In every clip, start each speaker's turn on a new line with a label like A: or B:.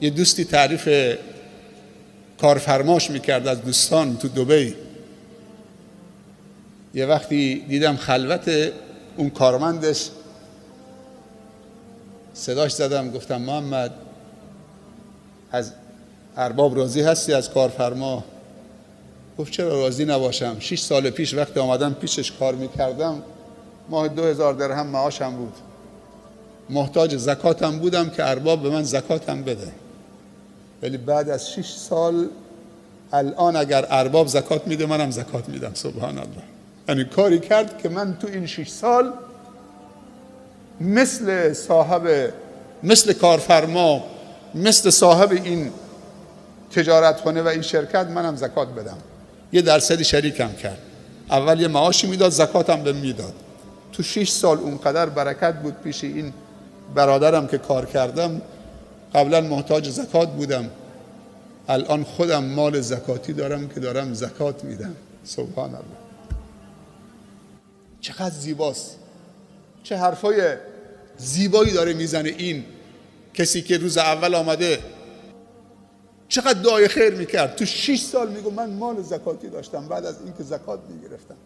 A: یه دوستی تعریف کارفرماش میکرد از دوستان تو دبی. یه وقتی دیدم خلوت اون کارمندش، صداش زدم گفتم محمد از ارباب راضی هستی از کارفرما؟ گفت چرا راضی نباشم، 6 سال پیش وقتی آمدم پیشش کار میکردم ماه 2000 درهم معاشم بود، محتاج زکاتم بودم که ارباب به من زکاتم بده، ولی بعد از 6 سال الان اگر ارباب زکات میده منم زکات میدم. سبحان الله. یعنی کاری کرد که من تو این 6 سال مثل صاحب، مثل کارفرما، مثل صاحب این تجارتخانه و این شرکت منم زکات بدم. یه درصدی شریکم کرد، اول یه معاشی میداد، زکاتم به میداد. تو 6 سال اونقدر برکت بود پیش این برادرم که کار کردم. قبلا محتاج زکات بودم، الان خودم مال زکاتی دارم که دارم زکات میدم. سبحان الله. چقدر زیباست، چه حرفای زیبایی داره میزنه این کسی که روز اول آمده. چقدر دعای خیر میکرد. تو 6 سال میگو من مال زکاتی داشتم بعد از اینکه زکات میگرفتم.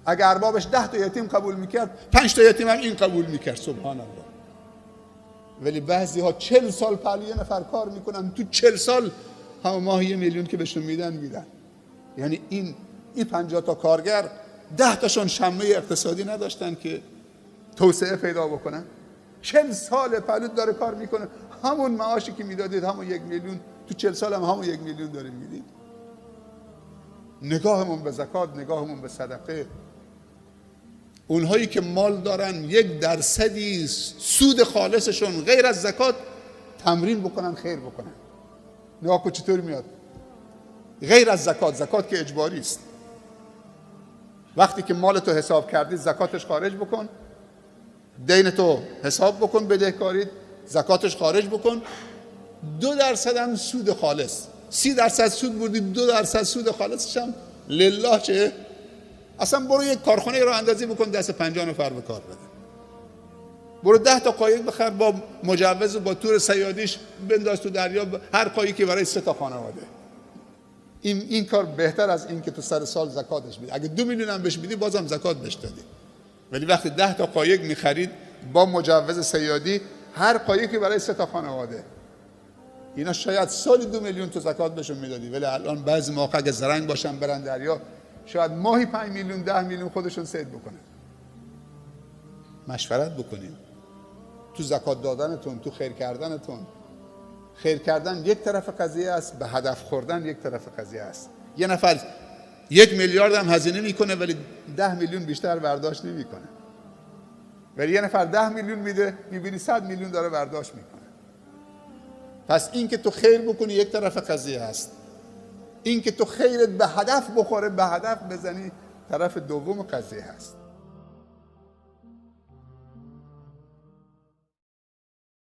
A: اگر اربابش 10 تا یتیم قبول میکرد 5 تا یتیم هم این قبول میکرد. سبحان الله. ولی بعضی ها 40 سال پهلو یه نفر کار میکنن، تو 40 سال هم ماه 1 میلیون که بهشون میدن. یعنی این 50 تا کارگر 10 تاشون شمه اقتصادی نداشتن که توسعه پیدا بکنن. 40 سال پهلو داره کار میکنه، همون معاشی که میدادید همون 1 میلیون، تو 40 سال هم همون 1 میلیون داریم میدید. نگاهمون به زکات، نگاهمون به صدقه. اونهایی که مال دارن 1% سود خالصشون غیر از زکات تمرین بکنن خیر بکنن. نگاه کن چطور میاد. غیر از زکات، زکات که اجباری است. وقتی که مال تو حساب کردی زکاتش خارج بکن، دین تو حساب بکن، بدهکاری زکاتش خارج بکن. 2% هم سود خالص، 30% سود بردی، 2% سود خالصش هم لله چه؟ اصلا برو یک کارخانه رو اندازی بکن دست 50 نفر به کار بده. برو 10 تا قایق بخر با مجوز و با تور صیادیش بنداز تو دریا، هر قایقی برای 3 تا خانواده. این کار بهتر از این که تو سر سال زکاتش میدی. اگه 2 میلیون هم بهش میدی بازم زکات بهش دادی. ولی وقتی 10 تا قایق میخرید با مجوز صیادی، هر قایقی برای 3 تا خانواده، اینا شاید سالی 2 میلیون تو زکات بهشون میدادی. ولی الان بعضی موقع اگه زرنگ باشن برن دریا، شاید ماهی 5 میلیون 10 میلیون خودشون صید بکنن. مشورت بکنین تو زکات دادنتون، تو خیر کردنتون. خیر کردن یک طرف قضیه است، به هدف خوردن یک طرف قضیه است. یه نفر 1 میلیارد هم هزینه میکنه ولی 10 میلیون بیشتر برداشت نمیکنه. ولی یه نفر 10 میلیون میده، میبینی 100 میلیون داره برداشت میکنه. پس این که تو خیر بکنی یک طرف قضیه است، این که تو خیرت به هدف بخوره، به هدف بزنی، طرف دوم قضیه هست.